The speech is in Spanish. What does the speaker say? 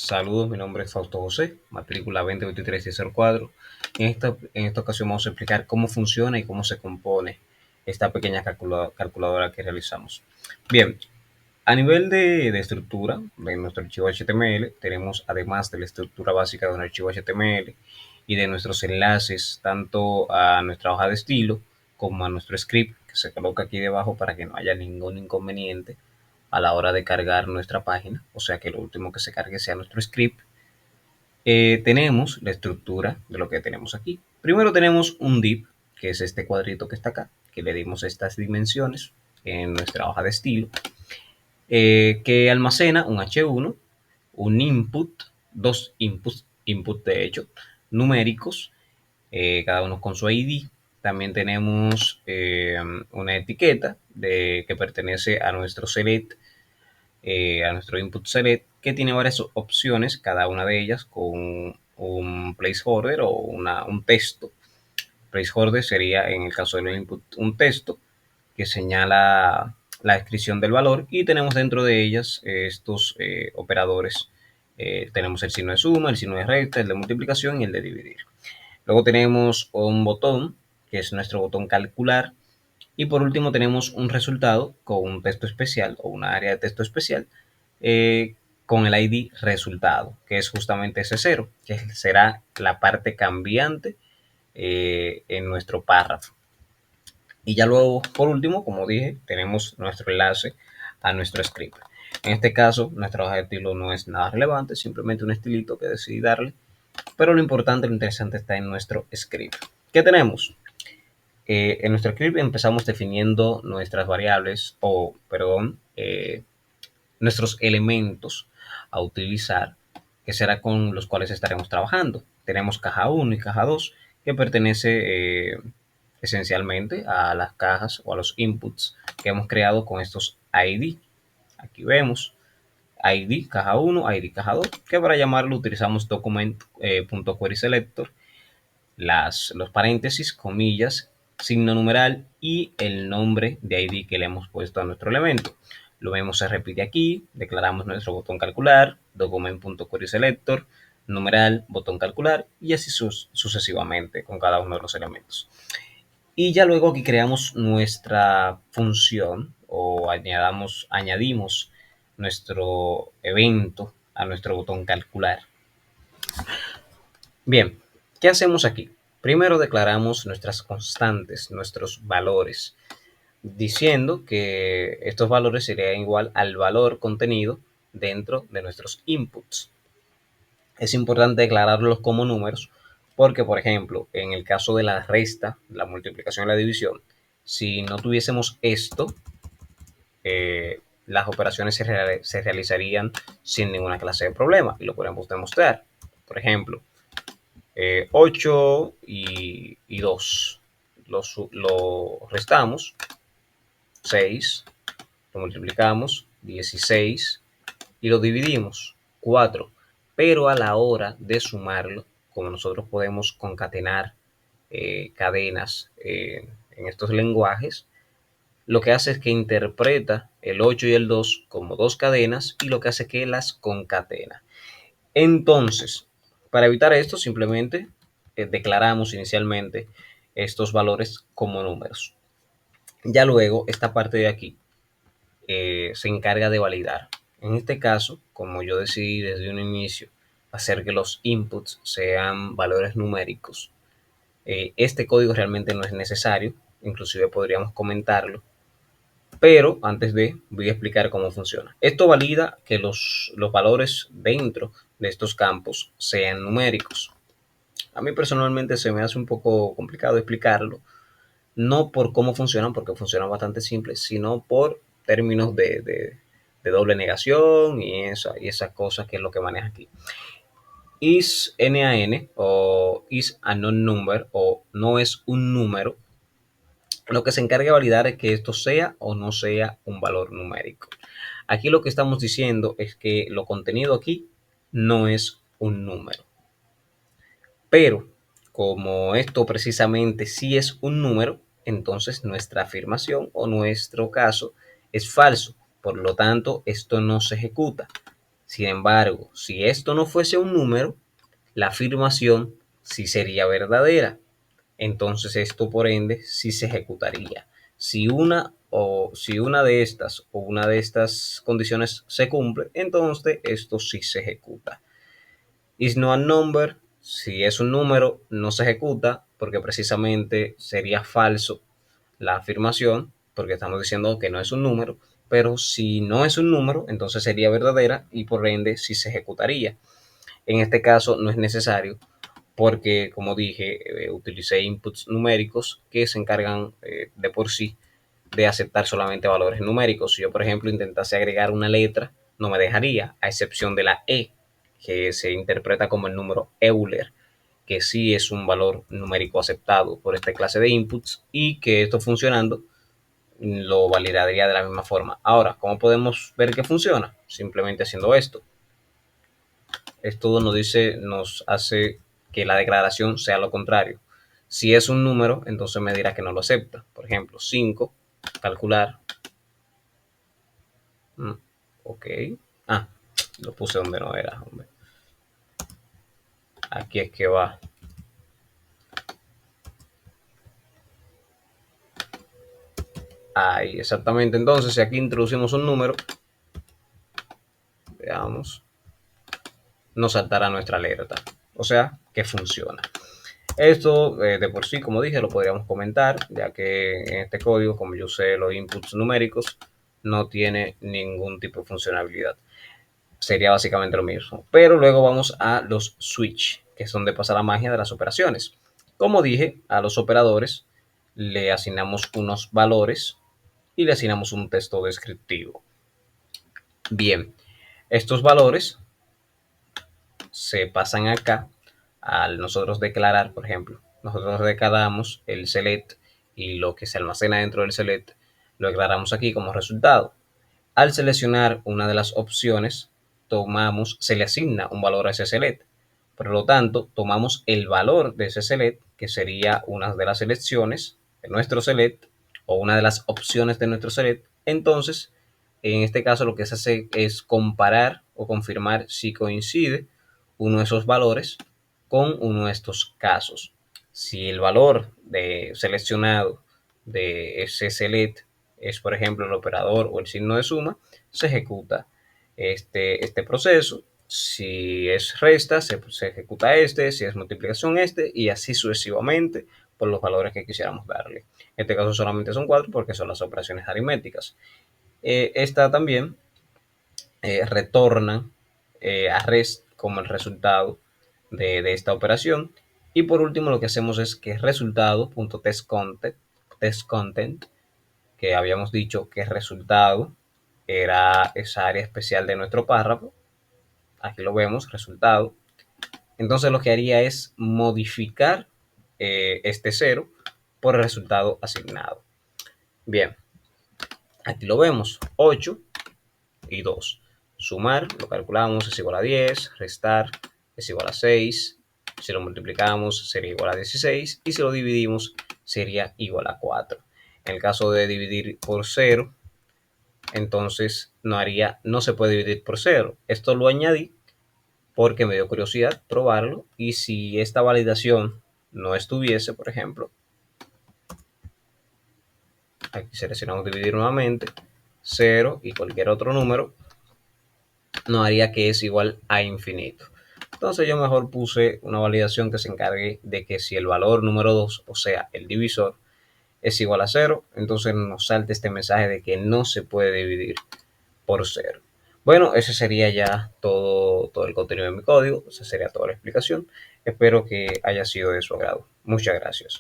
Saludos, mi nombre es Fausto José, matrícula 2023-1004. En esta ocasión vamos a explicar cómo funciona y cómo se compone esta pequeña calculadora que realizamos. Bien, a nivel de estructura de nuestro archivo HTML, tenemos además de la estructura básica de un archivo HTML y de nuestros enlaces tanto a nuestra hoja de estilo como a nuestro script que se coloca aquí debajo para que no haya ningún inconveniente a la hora de cargar nuestra página, o sea que lo último que se cargue sea nuestro script. Tenemos la estructura de lo que tenemos aquí. Primero tenemos un div, que es este cuadrito que está acá, que le dimos estas dimensiones en nuestra hoja de estilo, que almacena un H1, un input, dos input de hecho, numéricos, cada uno con su ID. También tenemos una etiqueta que pertenece a nuestro select, a nuestro input select, que tiene varias opciones, cada una de ellas con un placeholder o un texto. Placeholder sería, en el caso del input, un texto que señala la descripción del valor, y tenemos dentro de ellas estos operadores. Tenemos el signo de suma, el signo de resta, el de multiplicación y el de dividir. Luego tenemos un botón, que es nuestro botón calcular. Y por último tenemos un resultado con un texto especial o una área de texto especial, con el ID resultado, que es justamente ese cero, que será la parte cambiante en nuestro párrafo. Y ya luego, por último, como dije, tenemos nuestro enlace a nuestro script. En este caso, nuestra hoja de estilo no es nada relevante, simplemente un estilito que decidí darle, pero lo importante, lo interesante está en nuestro script. ¿Qué tenemos? En nuestro script empezamos definiendo nuestras variables, nuestros elementos a utilizar, que será con los cuales estaremos trabajando. Tenemos caja 1 y caja 2, que pertenece esencialmente a las cajas o a los inputs que hemos creado con estos ID. Aquí vemos ID caja 1, ID caja 2, que para llamarlo utilizamos document.querySelector, los paréntesis, comillas, signo numeral y el nombre de ID que le hemos puesto a nuestro elemento. Lo vemos, se repite aquí, declaramos nuestro botón calcular, document.querySelector, numeral, botón calcular, y así sucesivamente con cada uno de los elementos. Y ya luego aquí creamos nuestra función o añadimos nuestro evento a nuestro botón calcular. Bien, ¿qué hacemos aquí? Primero declaramos nuestras constantes, nuestros valores, diciendo que estos valores serían igual al valor contenido dentro de nuestros inputs. Es importante declararlos como números porque, por ejemplo, en el caso de la resta, la multiplicación y la división, si no tuviésemos esto, las operaciones se realizarían sin ninguna clase de problema, y lo podemos demostrar. Por ejemplo, 8 y 2 lo restamos, 6, lo multiplicamos, 16, y lo dividimos, 4. Pero a la hora de sumarlo, como nosotros podemos concatenar cadenas en estos lenguajes, lo que hace es que interpreta el 8 y el 2 como dos cadenas, y lo que hace es que las concatena. Entonces, para evitar esto, simplemente declaramos inicialmente estos valores como números. Ya luego, esta parte de aquí se encarga de validar. En este caso, como yo decidí desde un inicio hacer que los inputs sean valores numéricos, este código realmente no es necesario, inclusive podríamos comentarlo, pero antes voy a explicar cómo funciona. Esto valida que los valores dentro de estos campos sean numéricos. A mí personalmente se me hace un poco complicado explicarlo, no por cómo funcionan, porque funcionan bastante simples, sino por términos de doble negación y esas cosas que es lo que maneja aquí. Is NaN o is a non-number o no es un número, lo que se encarga de validar es que esto sea o no sea un valor numérico. Aquí lo que estamos diciendo es que lo contenido aquí no es un número. Pero como esto precisamente sí es un número, entonces nuestra afirmación o nuestro caso es falso. Por lo tanto, esto no se ejecuta. Sin embargo, si esto no fuese un número, la afirmación sí sería verdadera. Entonces esto por ende sí se ejecutaría. Si una de estas o una de estas condiciones se cumple, entonces esto sí se ejecuta. Is not a number, si es un número, no se ejecuta porque precisamente sería falso la afirmación, porque estamos diciendo que no es un número, pero si no es un número, entonces sería verdadera y por ende sí se ejecutaría. En este caso no es necesario porque, como dije, utilicé inputs numéricos que se encargan de por sí de aceptar solamente valores numéricos. Si yo, por ejemplo, intentase agregar una letra, no me dejaría, a excepción de la E, que se interpreta como el número Euler, que sí es un valor numérico aceptado por esta clase de inputs y que esto funcionando lo validaría de la misma forma. Ahora, ¿cómo podemos ver que funciona? Simplemente haciendo esto. Esto nos hace que la declaración sea lo contrario. Si es un número, entonces me dirá que no lo acepta. Por ejemplo, 5, calcular. Ok. Ah, lo puse donde no era, hombre. Aquí es que va. Ahí, exactamente. Entonces, si aquí introducimos un número, veamos, nos saltará nuestra alerta. O sea, que funciona. Esto de por sí, como dije, lo podríamos comentar, ya que en este código, como yo sé los inputs numéricos, no tiene ningún tipo de funcionalidad. Sería básicamente lo mismo. Pero luego vamos a los switch, que son de pasar la magia de las operaciones. Como dije, a los operadores le asignamos unos valores y le asignamos un texto descriptivo. Bien, estos valores se pasan acá al nosotros declarar, por ejemplo, nosotros declaramos el select y lo que se almacena dentro del select lo declaramos aquí como resultado. Al seleccionar una de las opciones, se le asigna un valor a ese select. Por lo tanto, tomamos el valor de ese select, que sería una de las selecciones de nuestro select o una de las opciones de nuestro select. Entonces, en este caso lo que se hace es comparar o confirmar si coincide uno de esos valores con uno de estos casos. Si el valor seleccionado de ese select es, por ejemplo, el operador o el signo de suma, se ejecuta este proceso. Si es resta, se ejecuta si es multiplicación, y así sucesivamente por los valores que quisiéramos darle. En este caso solamente son 4 porque son las operaciones aritméticas. Esta también retorna a rest como el resultado de esta operación. Y por último lo que hacemos es que resultado.testContent, que habíamos dicho que resultado era esa área especial de nuestro párrafo. Aquí lo vemos, resultado. Entonces lo que haría es modificar este 0 por el resultado asignado. Bien, aquí lo vemos, 8 y 2. Sumar, lo calculamos, es igual a 10, restar es igual a 6, si lo multiplicamos sería igual a 16 y si lo dividimos sería igual a 4. En el caso de dividir por 0, entonces no se puede dividir por 0. Esto lo añadí porque me dio curiosidad probarlo y si esta validación no estuviese, por ejemplo, aquí seleccionamos dividir nuevamente, 0 y cualquier otro número, nos haría que es igual a infinito. Entonces yo mejor puse una validación que se encargue de que si el valor número 2, o sea, el divisor, es igual a 0, entonces nos salte este mensaje de que no se puede dividir por 0. Bueno, ese sería ya todo el contenido de mi código, esa sería toda la explicación. Espero que haya sido de su agrado. Muchas gracias.